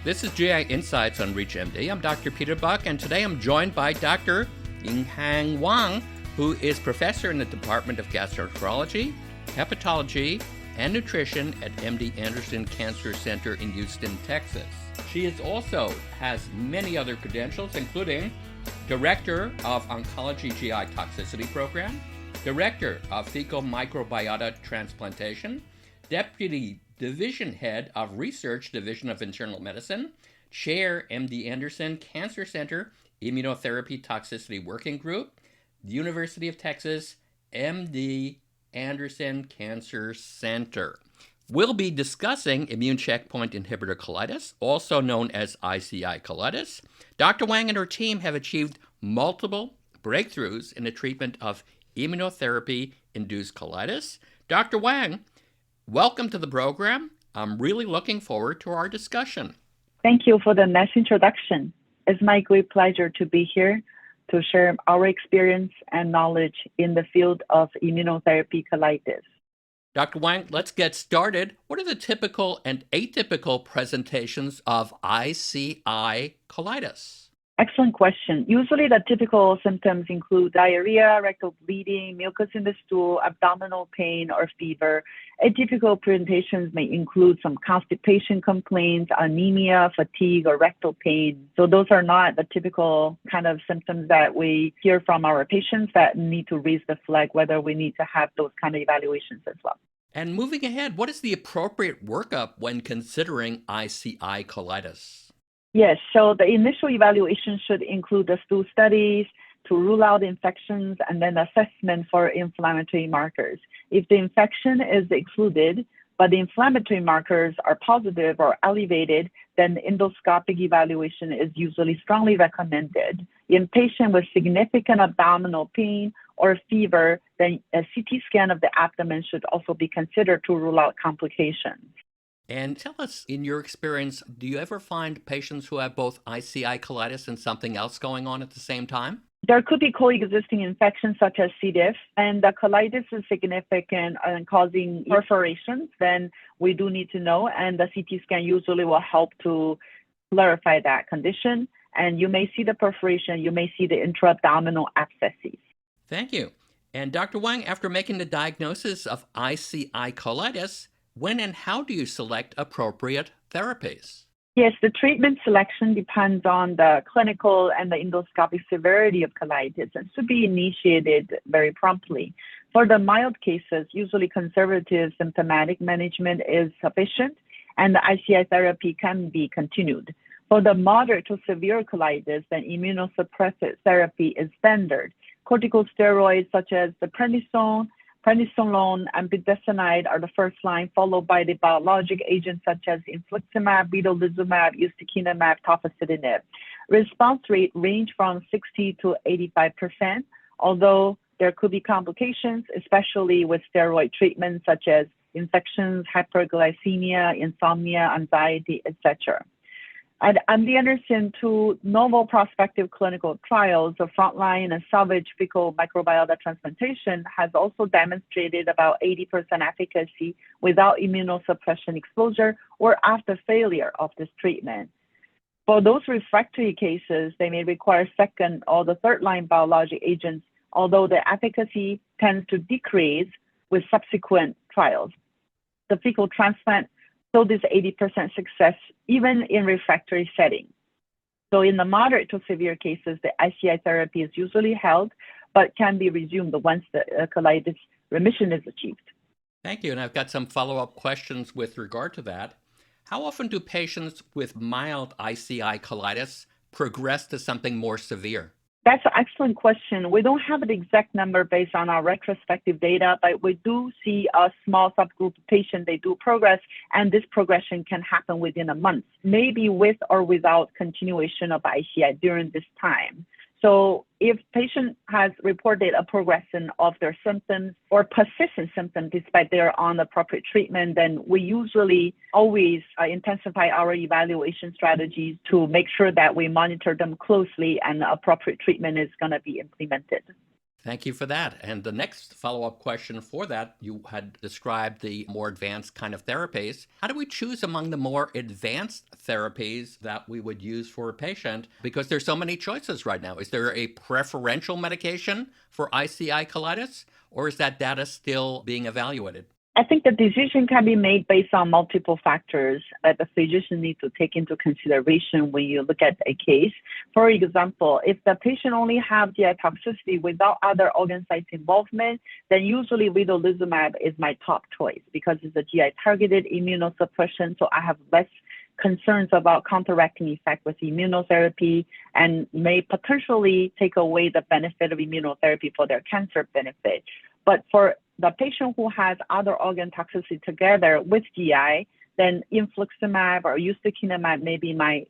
This is GI Insights on ReachMD. I'm Dr. Peter Buch, and today I'm joined by Dr. Yinghong Wang, who is professor in the Department of Gastroenterology, Hepatology, and Nutrition at MD Anderson Cancer Center in Houston, Texas. She also has many other credentials, including Director of Oncology-GI Toxicity Program, Director of Fecal Microbiota Transplantation, Deputy Division Head of Research Division of Internal Medicine, Chair, MD Anderson Cancer Center Immunotherapy Toxicity Working Group, the University of Texas MD Anderson Cancer Center. We'll be discussing immune checkpoint inhibitor colitis, also known as ICI colitis. Dr. Wang and her team have achieved multiple breakthroughs in the treatment of immunotherapy-induced colitis. Dr. Wang, welcome to the program. I'm really looking forward to our discussion. Thank you for the nice introduction. It's my great pleasure to be here to share our experience and knowledge in the field of immunotherapy colitis. Dr. Wang, let's get started. What are the typical and atypical presentations of ICI colitis? Excellent question. Usually the typical symptoms include diarrhea, rectal bleeding, mucus in the stool, abdominal pain, or fever. Atypical presentations may include some constipation complaints, anemia, fatigue, or rectal pain. So those are not the typical kind of symptoms that we hear from our patients that need to raise the flag, whether we need to have those kind of evaluations as well. And moving ahead, what is the appropriate workup when considering ICI colitis? Yes, so the initial evaluation should include the stool studies to rule out infections and then assessment for inflammatory markers. If the infection is excluded, but the inflammatory markers are positive or elevated, then endoscopic evaluation is usually strongly recommended. In patients with significant abdominal pain or fever, then a CT scan of the abdomen should also be considered to rule out complications. And tell us, in your experience, do you ever find patients who have both ICI colitis and something else going on at the same time? There could be coexisting infections such as C. diff, and the colitis is significant and causing perforations, then we do need to know, and the CT scan usually will help to clarify that condition. And you may see the perforation, you may see the intra-abdominal abscesses. Thank you. And Dr. Wang, after making the diagnosis of ICI colitis, when and how do you select appropriate therapies? Yes, the treatment selection depends on the clinical and the endoscopic severity of colitis and should be initiated very promptly. For the mild cases, usually conservative symptomatic management is sufficient and the ICI therapy can be continued. For the moderate to severe colitis, then immunosuppressive therapy is standard. Corticosteroids such as the prednisolone, and budesonide are the first line, followed by the biologic agents such as infliximab, vedolizumab, ustekinumab, tofacitinib. Response rate range from 60 to 85%, although there could be complications, especially with steroid treatments such as infections, hyperglycemia, insomnia, anxiety, etc. At MD Anderson, two novel prospective clinical trials of frontline and salvage fecal microbiota transplantation has also demonstrated about 80% efficacy without immunosuppression exposure or after failure of this treatment. For those refractory cases, they may require second or the third line biologic agents, although the efficacy tends to decrease with subsequent trials. The fecal transplant showed this 80% success even in refractory setting. So in the moderate to severe cases, the ICI therapy is usually held, but can be resumed once the colitis remission is achieved. Thank you. And I've got some follow-up questions with regard to that. How often do patients with mild ICI colitis progress to something more severe? That's an excellent question. We don't have an exact number based on our retrospective data, but we do see a small subgroup of patients, they do progress, and this progression can happen within a month, maybe with or without continuation of ICI during this time. So if patient has reported a progression of their symptoms or persistent symptoms despite they're on appropriate treatment, then we usually always intensify our evaluation strategies to make sure that we monitor them closely and appropriate treatment is going to be implemented. Thank you for that. And the next follow-up question for that, you had described the more advanced kind of therapies. How do we choose among the more advanced therapies that we would use for a patient? Because there's so many choices right now. Is there a preferential medication for ICI colitis, or is that data still being evaluated? I think the decision can be made based on multiple factors that the physician needs to take into consideration when you look at a case. For example, if the patient only has GI toxicity without other organ sites involvement, then usually vedolizumab is my top choice because it's a GI targeted immunosuppression, so I have less concerns about counteracting effect with immunotherapy and may potentially take away the benefit of immunotherapy for their cancer benefit. But for the patient who has other organ toxicity together with GI, then infliximab or ustekinumab may be my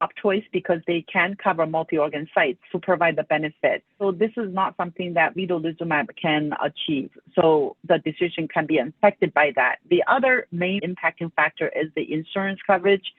top choice because they can cover multi-organ sites to provide the benefit. So this is not something that vedolizumab can achieve. So the decision can be affected by that. The other main impacting factor is the insurance coverage.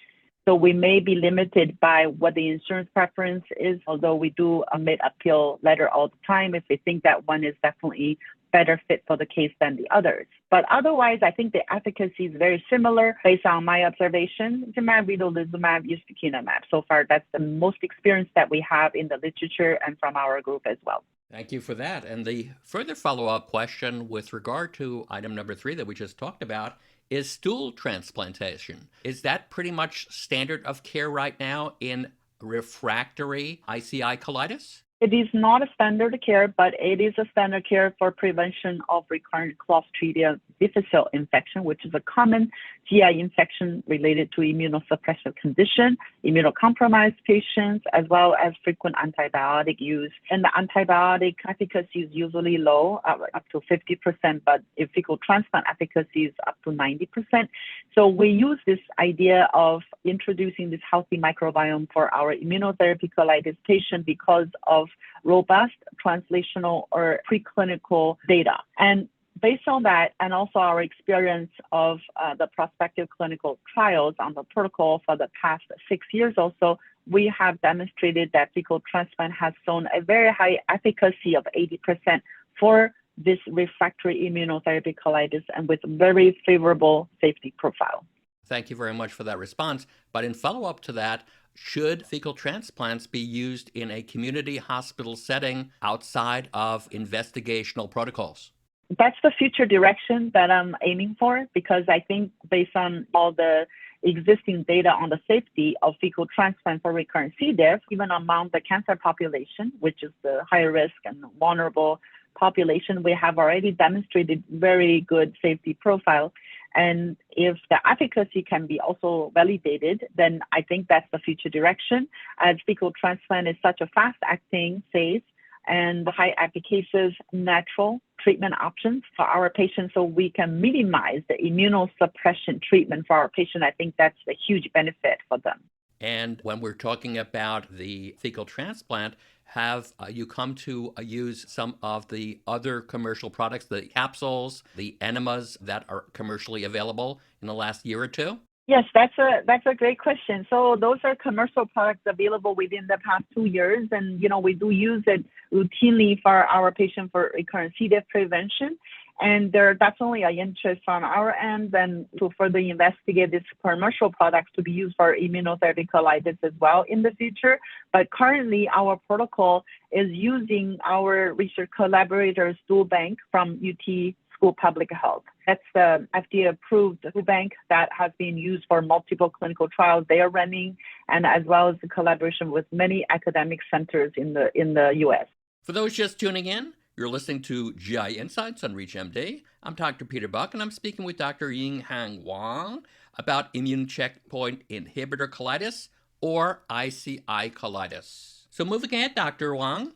So we may be limited by what the insurance preference is, although we do a mid-appeal letter all the time if we think that one is definitely better fit for the case than the others. But otherwise, I think the efficacy is very similar based on my observation. Vedolizumab, ustekinumab. So far, that's the most experience that we have in the literature and from our group as well. Thank you for that. And the further follow-up question with regard to item number 3 that we just talked about is stool transplantation. Is that pretty much standard of care right now in refractory ICI colitis? It is not a standard care, but it is a standard care for prevention of recurrent Clostridium difficile infection, which is a common GI infection related to immunosuppressive condition, immunocompromised patients, as well as frequent antibiotic use. And the antibiotic efficacy is usually low, up to 50%, but if fecal transplant efficacy is up to 90%. So we use this idea of introducing this healthy microbiome for our immunotherapy colitis patient because of robust translational or preclinical data. And based on that, and also our experience of the prospective clinical trials on the protocol for the past 6 years or so, we have demonstrated that fecal transplant has shown a very high efficacy of 80% for this refractory immunotherapy colitis and with very favorable safety profile. Thank you very much for that response. But in follow-up to that, should fecal transplants be used in a community hospital setting outside of investigational protocols? That's the future direction that I'm aiming for, because I think based on all the existing data on the safety of fecal transplant for recurrent C. diff, even among the cancer population, which is the higher risk and vulnerable population, we have already demonstrated very good safety profile. And if the efficacy can be also validated, then I think that's the future direction, as fecal transplant is such a fast-acting, safe, and high efficacious natural treatment options for our patients, so we can minimize the immunosuppression treatment for our patient. I think that's a huge benefit for them. And when we're talking about the fecal transplant, have you come to use some of the other commercial products, the capsules, the enemas that are commercially available in the last year or two? Yes, that's a great question. So those are commercial products available within the past 2 years, and we do use it routinely for our patient for recurrent C. diff prevention. And there definitely an interest on our end and to further investigate these commercial products to be used for immunotherapy colitis as well in the future. But currently, our protocol is using our research collaborators' stool bank from UT School Public Health. That's the FDA-approved stool bank that has been used for multiple clinical trials they are running, and as well as the collaboration with many academic centers in the U.S. For those just tuning in, you're listening to GI Insights on ReachMD. I'm Dr. Peter Buch, and I'm speaking with Dr. Yinghong Wang about immune checkpoint inhibitor colitis, or ICI colitis. So moving ahead, Dr. Wang,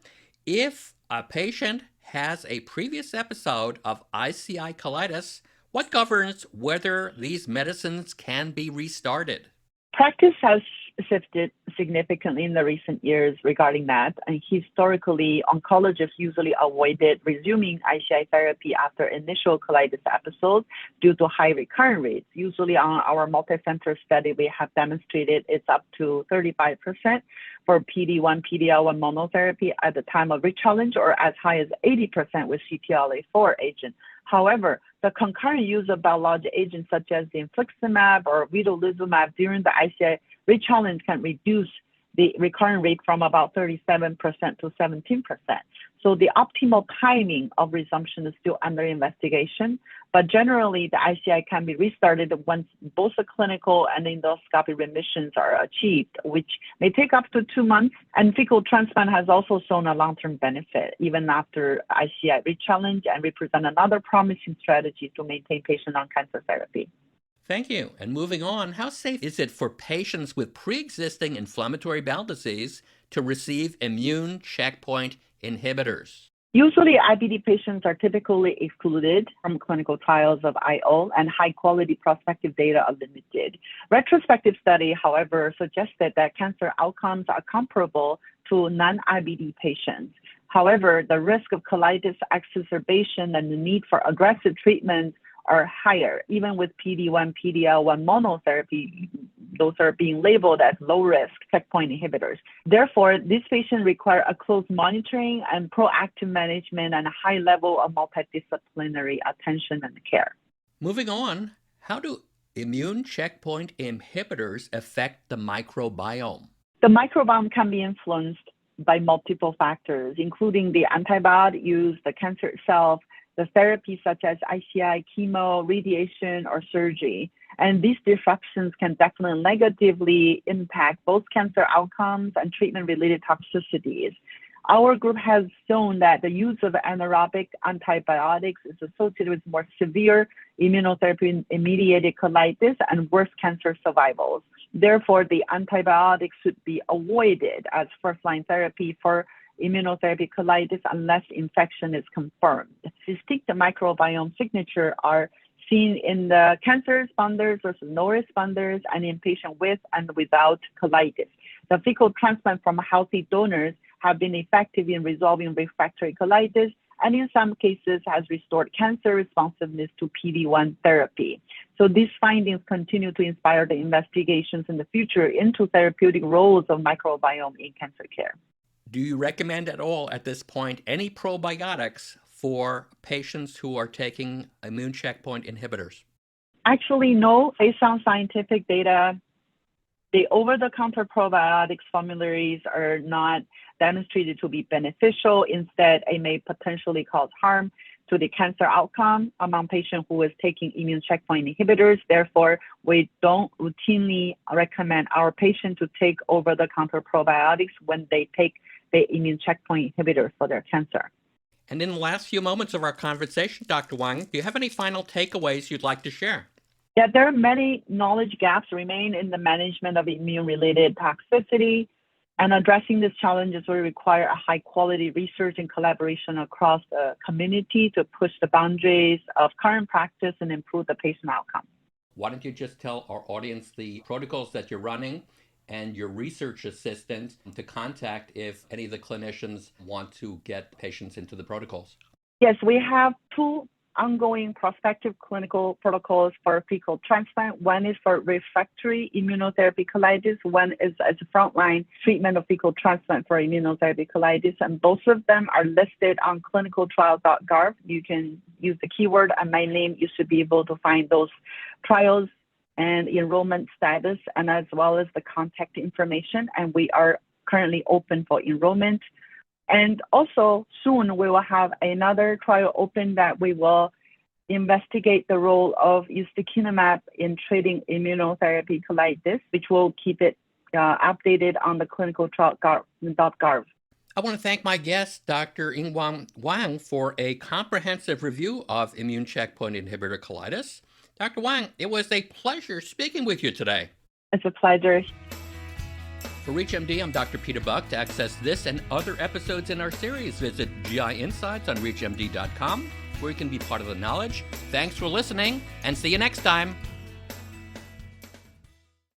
if a patient has a previous episode of ICI colitis, what governs whether these medicines can be restarted? Practice has shifted significantly in the recent years regarding that. And historically, oncologists usually avoided resuming ICI therapy after initial colitis episodes due to high recurrent rates. Usually on our multicenter study, we have demonstrated it's up to 35% for PD-1, PD-L1 monotherapy at the time of rechallenge, or as high as 80% with CTLA-4 agent. However, the concurrent use of biologic agents such as the infliximab or vedolizumab during the ICI rechallenge can reduce the recurrent rate from about 37% to 17%. So the optimal timing of resumption is still under investigation, but generally the ICI can be restarted once both the clinical and endoscopic remissions are achieved, which may take up to 2 months. And fecal transplant has also shown a long-term benefit even after ICI rechallenge and represent another promising strategy to maintain patients on cancer therapy. Thank you. And moving on, how safe is it for patients with pre-existing inflammatory bowel disease to receive immune checkpoint inhibitors? Usually, IBD patients are typically excluded from clinical trials of IO, and high-quality prospective data are limited. Retrospective study, however, suggested that cancer outcomes are comparable to non-IBD patients. However, the risk of colitis exacerbation and the need for aggressive treatment are higher, even with PD-1, PD-L1 monotherapy. Those are being labeled as low-risk checkpoint inhibitors. Therefore, these patients require a close monitoring and proactive management and a high level of multidisciplinary attention and care. Moving on, how do immune checkpoint inhibitors affect the microbiome? The microbiome can be influenced by multiple factors, including the antibiotic use, the cancer itself, the therapies such as ICI, chemo, radiation, or surgery. And these disruptions can definitely negatively impact both cancer outcomes and treatment-related toxicities. Our group has shown that the use of anaerobic antibiotics is associated with more severe immunotherapy-mediated colitis and worse cancer survivals. Therefore, the antibiotics should be avoided as first-line therapy for immunotherapy colitis unless infection is confirmed. Distinct microbiome signature are seen in the cancer responders versus no responders and in patients with and without colitis. The fecal transplant from healthy donors have been effective in resolving refractory colitis and in some cases has restored cancer responsiveness to PD-1 therapy. So these findings continue to inspire the investigations in the future into therapeutic roles of microbiome in cancer care. Do you recommend at all at this point any probiotics for patients who are taking immune checkpoint inhibitors? Actually, no. Based on scientific data, the over-the-counter probiotics formularies are not demonstrated to be beneficial. Instead, it may potentially cause harm to the cancer outcome among patients who is taking immune checkpoint inhibitors. Therefore, we don't routinely recommend our patients to take over-the-counter probiotics when they take the immune checkpoint inhibitor for their cancer. And in the last few moments of our conversation, Dr. Wang, do you have any final takeaways you'd like to share? Yeah, there are many knowledge gaps remain in the management of immune-related toxicity, and addressing these challenges will require a high-quality research and collaboration across the community to push the boundaries of current practice and improve the patient outcome. Why don't you just tell our audience the protocols that you're running and your research assistant to contact if any of the clinicians want to get patients into the protocols? Yes, we have 2 ongoing prospective clinical protocols for fecal transplant. One is for refractory immunotherapy colitis. One is as a frontline treatment of fecal transplant for immunotherapy colitis. And both of them are listed on clinicaltrial.gov. You can use the keyword and my name. You should be able to find those trials and enrollment status, and as well as the contact information. And we are currently open for enrollment. And also soon we will have another trial open that we will investigate the role of ustekinumab in treating immunotherapy colitis, which will keep it updated on the clinicaltrial.gov. I want to thank my guest, Dr. Yinghong Wang, for a comprehensive review of immune checkpoint inhibitor colitis. Dr. Wang, it was a pleasure speaking with you today. It's a pleasure. For ReachMD, I'm Dr. Peter Buch. To access this and other episodes in our series, visit GI Insights on ReachMD.com, where you can be part of the knowledge. Thanks for listening, and see you next time.